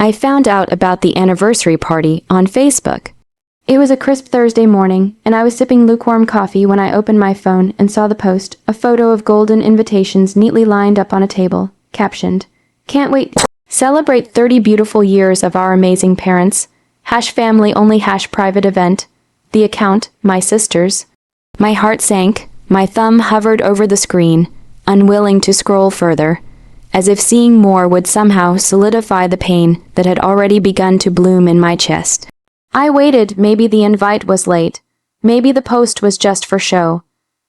I found out about the anniversary party on Facebook. It was a crisp Thursday morning, and I was sipping lukewarm coffee when I opened my phone and saw the post, a photo of golden invitations neatly lined up on a table, captioned, "Can't wait. Celebrate 30 beautiful years of our amazing parents. #family only #private event. The account, my sister's." My heart sank. My thumb hovered over the screen, unwilling to scroll further, as if seeing more would somehow solidify the pain that had already begun to bloom in my chest. I waited. Maybe the invite was late. Maybe the post was just for show.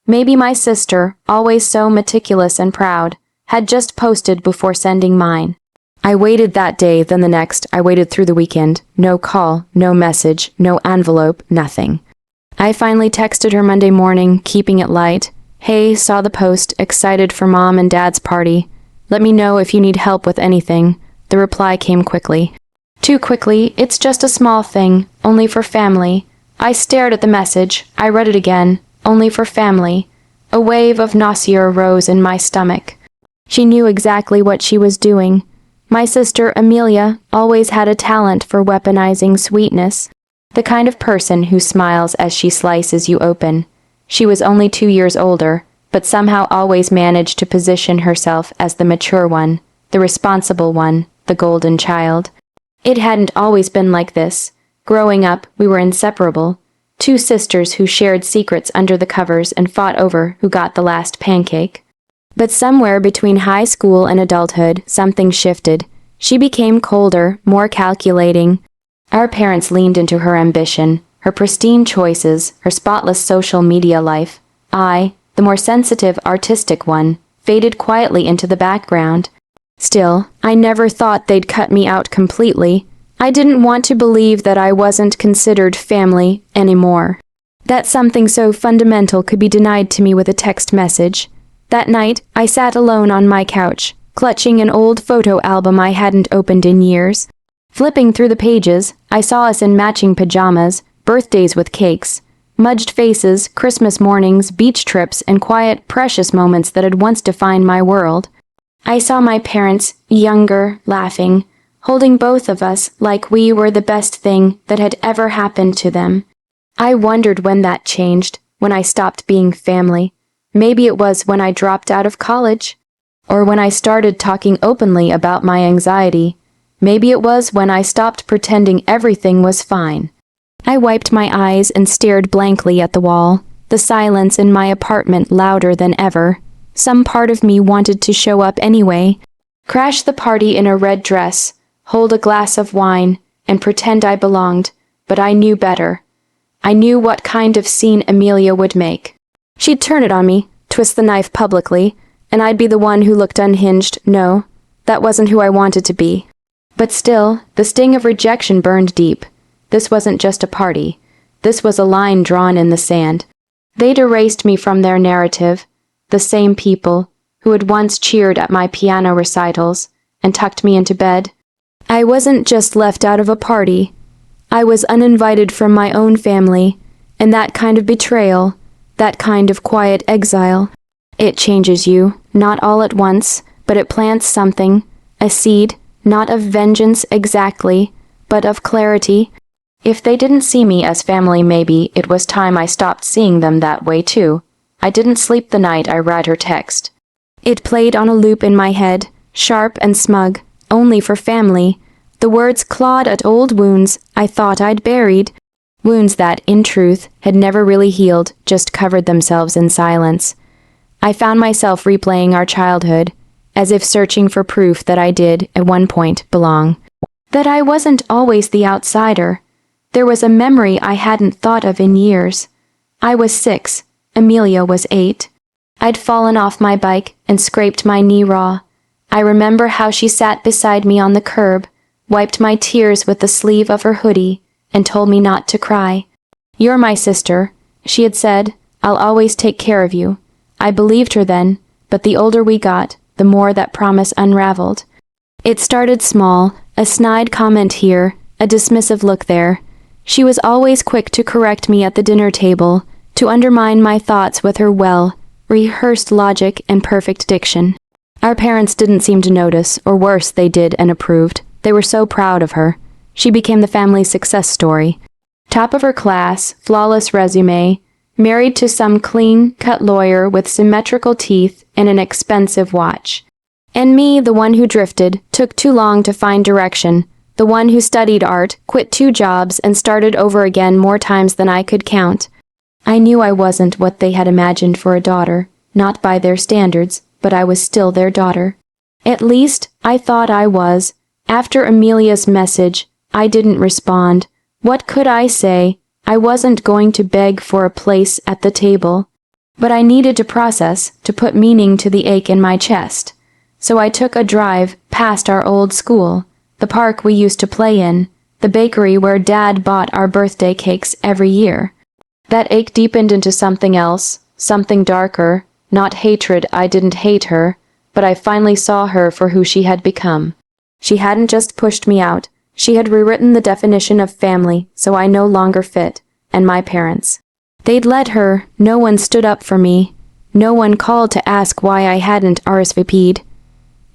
Maybe my sister, always so meticulous and proud, had just posted before sending mine. I waited that day, then the next. I waited through the weekend. No call, no message, no envelope, nothing. I finally texted her Monday morning, keeping it light. "Hey, saw the post, excited for Mom and Dad's party. Let me know if you need help with anything." The reply came quickly. Too quickly. "It's just a small thing, only for family." I stared at the message. I read it again. "Only for family." A wave of nausea rose in my stomach. She knew exactly what she was doing. My sister, Amelia, always had a talent for weaponizing sweetness. The kind of person who smiles as she slices you open. She was only 2 years older, but somehow always managed to position herself as the mature one, the responsible one, the golden child. It hadn't always been like this. Growing up, we were inseparable. 2 sisters who shared secrets under the covers and fought over who got the last pancake. But somewhere between high school and adulthood, something shifted. She became colder, more calculating. Our parents leaned into her ambition, her pristine choices, her spotless social media life. I, the more sensitive, artistic one, faded quietly into the background. Still, I never thought they'd cut me out completely. I didn't want to believe that I wasn't considered family anymore. That something so fundamental could be denied to me with a text message. That night, I sat alone on my couch, clutching an old photo album I hadn't opened in years. Flipping through the pages, I saw us in matching pajamas, birthdays with cakes, mudged faces, Christmas mornings, beach trips, and quiet, precious moments that had once defined my world. I saw my parents, younger, laughing, holding both of us like we were the best thing that had ever happened to them. I wondered when that changed, when I stopped being family. Maybe it was when I dropped out of college, or when I started talking openly about my anxiety. Maybe it was when I stopped pretending everything was fine. I wiped my eyes and stared blankly at the wall, the silence in my apartment louder than ever. Some part of me wanted to show up anyway, crash the party in a red dress, hold a glass of wine, and pretend I belonged, but I knew better. I knew what kind of scene Amelia would make. She'd turn it on me, twist the knife publicly, and I'd be the one who looked unhinged. No, that wasn't who I wanted to be. But still, the sting of rejection burned deep. This wasn't just a party. This was a line drawn in the sand. They'd erased me from their narrative. The same people who had once cheered at my piano recitals and tucked me into bed. I wasn't just left out of a party. I was uninvited from my own family, and that kind of betrayal, that kind of quiet exile, it changes you, not all at once, but it plants something, a seed, not of vengeance exactly, but of clarity. If they didn't see me as family, maybe it was time I stopped seeing them that way too. I didn't sleep the night I read her text. It played on a loop in my head, sharp and smug, only for family. The words clawed at old wounds I thought I'd buried, wounds that, in truth, had never really healed, just covered themselves in silence. I found myself replaying our childhood, as if searching for proof that I did, at one point, belong. That I wasn't always the outsider. There was a memory I hadn't thought of in years. I was 6. Amelia was 8. I'd fallen off my bike and scraped my knee raw. I remember how she sat beside me on the curb, wiped my tears with the sleeve of her hoodie, and told me not to cry. "You're my sister," she had said. "I'll always take care of you." I believed her then, but the older we got, the more that promise unraveled. It started small, a snide comment here, a dismissive look there. She was always quick to correct me at the dinner table, to undermine my thoughts with her rehearsed logic and perfect diction. Our parents didn't seem to notice, or worse, they did and approved. They were so proud of her. She became the family's success story. Top of her class, flawless resume, married to some clean-cut lawyer with symmetrical teeth and an expensive watch. And me, the one who drifted, took too long to find direction, the one who studied art, quit 2 jobs, and started over again more times than I could count. I knew I wasn't what they had imagined for a daughter, not by their standards, but I was still their daughter. At least, I thought I was. After Amelia's message, I didn't respond. What could I say? I wasn't going to beg for a place at the table. But I needed to process, to put meaning to the ache in my chest. So I took a drive past our old school, the park we used to play in, the bakery where Dad bought our birthday cakes every year. That ache deepened into something else, something darker. Not hatred. I didn't hate her, but I finally saw her for who she had become. She hadn't just pushed me out. She had rewritten the definition of family, so I no longer fit, and my parents. They'd let her. No one stood up for me. No one called to ask why I hadn't RSVP'd.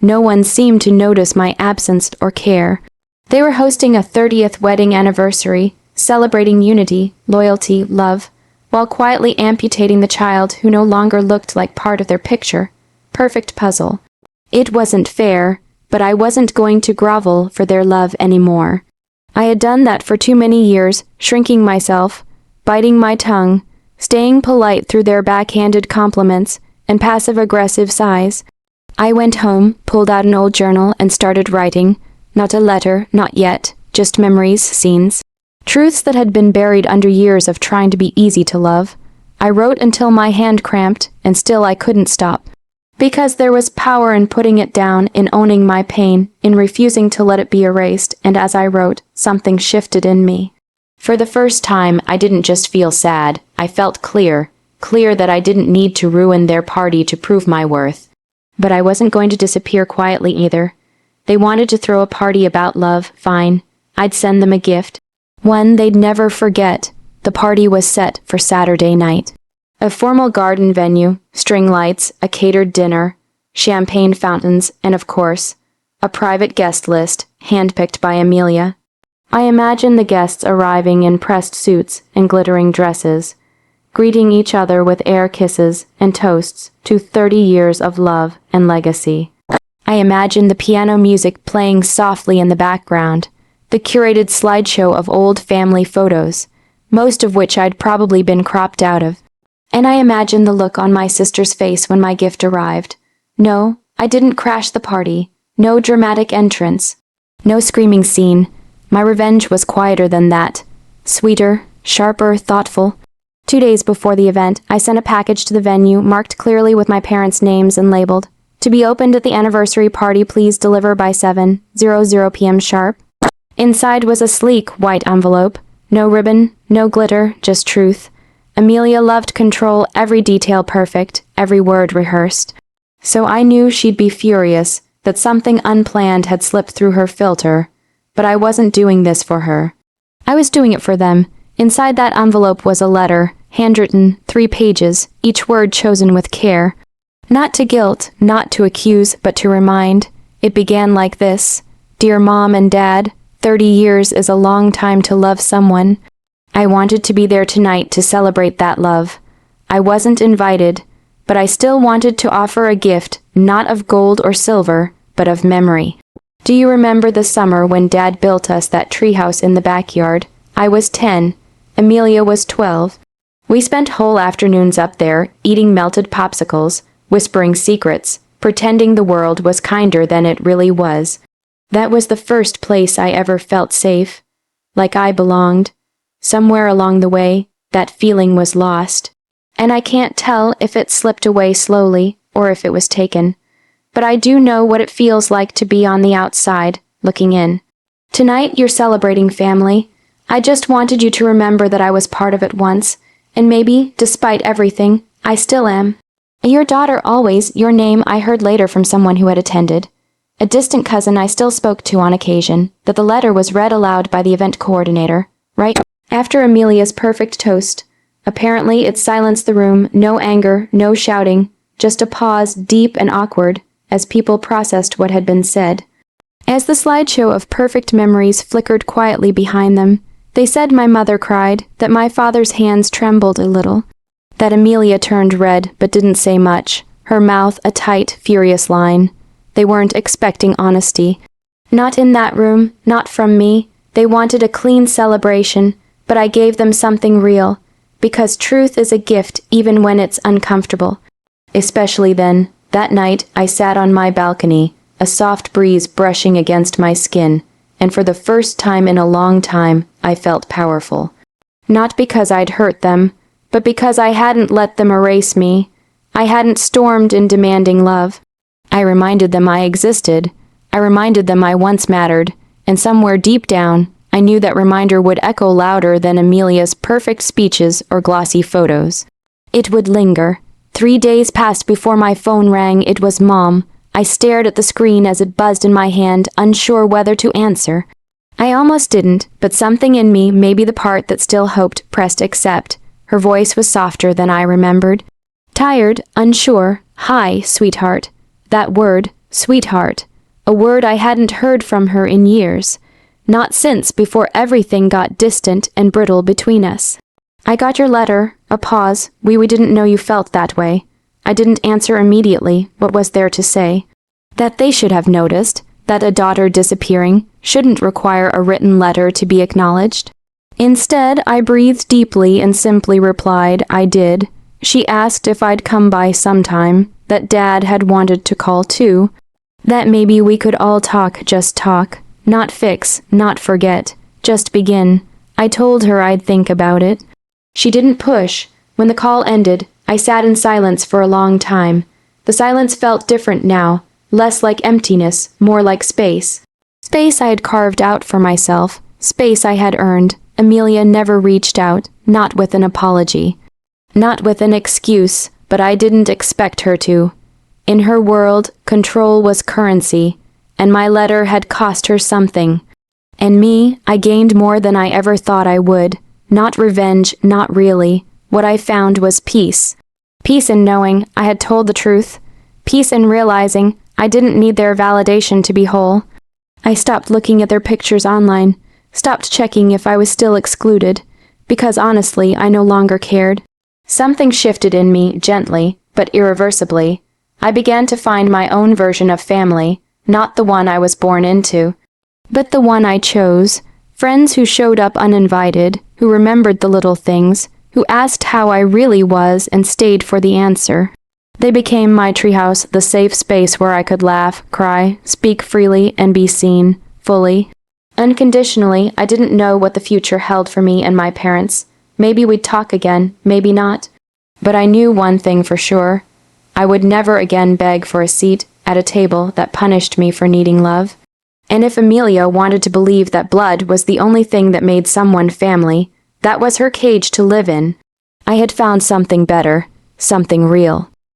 No one seemed to notice my absence or care. They were hosting a 30th wedding anniversary, celebrating unity, loyalty, love, while quietly amputating the child who no longer looked like part of their picture. Perfect puzzle. It wasn't fair, but I wasn't going to grovel for their love anymore. I had done that for too many years, shrinking myself, biting my tongue, staying polite through their backhanded compliments and passive-aggressive sighs. I went home, pulled out an old journal, and started writing. Not a letter, not yet, just memories, scenes. Truths that had been buried under years of trying to be easy to love. I wrote until my hand cramped, and still I couldn't stop. Because there was power in putting it down, in owning my pain, in refusing to let it be erased, and as I wrote, something shifted in me. For the first time, I didn't just feel sad, I felt clear that I didn't need to ruin their party to prove my worth. But I wasn't going to disappear quietly either. They wanted to throw a party about love, fine. I'd send them a gift. One they'd never forget. The party was set for Saturday night. A formal garden venue, string lights, a catered dinner, champagne fountains, and of course, a private guest list, handpicked by Amelia. I imagine the guests arriving in pressed suits and glittering dresses, greeting each other with air kisses and toasts to 30 years of love and legacy. I imagine the piano music playing softly in the background, the curated slideshow of old family photos, most of which I'd probably been cropped out of. And I imagine the look on my sister's face when my gift arrived. No, I didn't crash the party. No dramatic entrance. No screaming scene. My revenge was quieter than that. Sweeter, sharper, thoughtful. 2 days before the event, I sent a package to the venue marked clearly with my parents' names and labeled, "To be opened at the anniversary party, please deliver by 7:00 p.m. sharp." Inside was a sleek, white envelope. No ribbon, no glitter, just truth. Amelia loved control, every detail perfect, every word rehearsed. So I knew she'd be furious that something unplanned had slipped through her filter, but I wasn't doing this for her. I was doing it for them. Inside that envelope was a letter, handwritten, 3 pages, each word chosen with care. Not to guilt, not to accuse, but to remind. It began like this: "Dear Mom and Dad, 30 years is a long time to love someone. I wanted to be there tonight to celebrate that love. I wasn't invited, but I still wanted to offer a gift, not of gold or silver, but of memory. Do you remember the summer when Dad built us that treehouse in the backyard? I was 10. Amelia was 12. We spent whole afternoons up there, eating melted popsicles, whispering secrets, pretending the world was kinder than it really was. That was the first place I ever felt safe, like I belonged. Somewhere along the way, that feeling was lost. And I can't tell if it slipped away slowly or if it was taken. But I do know what it feels like to be on the outside, looking in. Tonight you're celebrating family. I just wanted you to remember that I was part of it once, and maybe, despite everything, I still am. Your daughter always, your name I heard later from someone who had attended. A distant cousin I still spoke to on occasion, that the letter was read aloud by the event coordinator, right after Amelia's perfect toast. Apparently it silenced the room, no anger, no shouting, just a pause, deep and awkward, as people processed what had been said. As the slideshow of perfect memories flickered quietly behind them, they said my mother cried, that my father's hands trembled a little, that Amelia turned red but didn't say much, her mouth a tight, furious line. They weren't expecting honesty. Not in that room, not from me. They wanted a clean celebration, but I gave them something real, because truth is a gift even when it's uncomfortable. Especially then, that night I sat on my balcony, a soft breeze brushing against my skin, and for the first time in a long time, I felt powerful. Not because I'd hurt them, but because I hadn't let them erase me. I hadn't stormed in demanding love. I reminded them I existed. I reminded them I once mattered, and somewhere deep down, I knew that reminder would echo louder than Amelia's perfect speeches or glossy photos. It would linger. 3 days passed before my phone rang. It was Mom. I stared at the screen as it buzzed in my hand, unsure whether to answer. I almost didn't, but something in me, maybe the part that still hoped, pressed accept. Her voice was softer than I remembered. Tired, unsure, "Hi, sweetheart." That word, sweetheart. A word I hadn't heard from her in years. Not since before everything got distant and brittle between us. "I got your letter." A pause. We didn't know you felt that way. I didn't answer immediately. What was there to say? That they should have noticed, that a daughter disappearing shouldn't require a written letter to be acknowledged. Instead, I breathed deeply and simply replied, I did. She asked if I'd come by sometime, that Dad had wanted to call too, that maybe we could all talk, just talk, not fix, not forget, just begin. I told her I'd think about it. She didn't push. When the call ended, I sat in silence for a long time. The silence felt different now, less like emptiness, more like space. Space I had carved out for myself, space I had earned. Amelia never reached out, not with an apology. Not with an excuse, but I didn't expect her to. In her world, control was currency, and my letter had cost her something. And me, I gained more than I ever thought I would. Not revenge, not really. What I found was peace. Peace in knowing I had told the truth. Peace in realizing I didn't need their validation to be whole. I stopped looking at their pictures online, stopped checking if I was still excluded, because honestly, I no longer cared. Something shifted in me, gently, but irreversibly. I began to find my own version of family, not the one I was born into, but the one I chose. Friends who showed up uninvited, who remembered the little things, who asked how I really was and stayed for the answer. They became my treehouse, the safe space where I could laugh, cry, speak freely, and be seen, fully. Unconditionally, I didn't know what the future held for me and my parents. Maybe we'd talk again, maybe not. But I knew one thing for sure. I would never again beg for a seat at a table that punished me for needing love. And if Amelia wanted to believe that blood was the only thing that made someone family, that was her cage to live in. I had found something better, something real.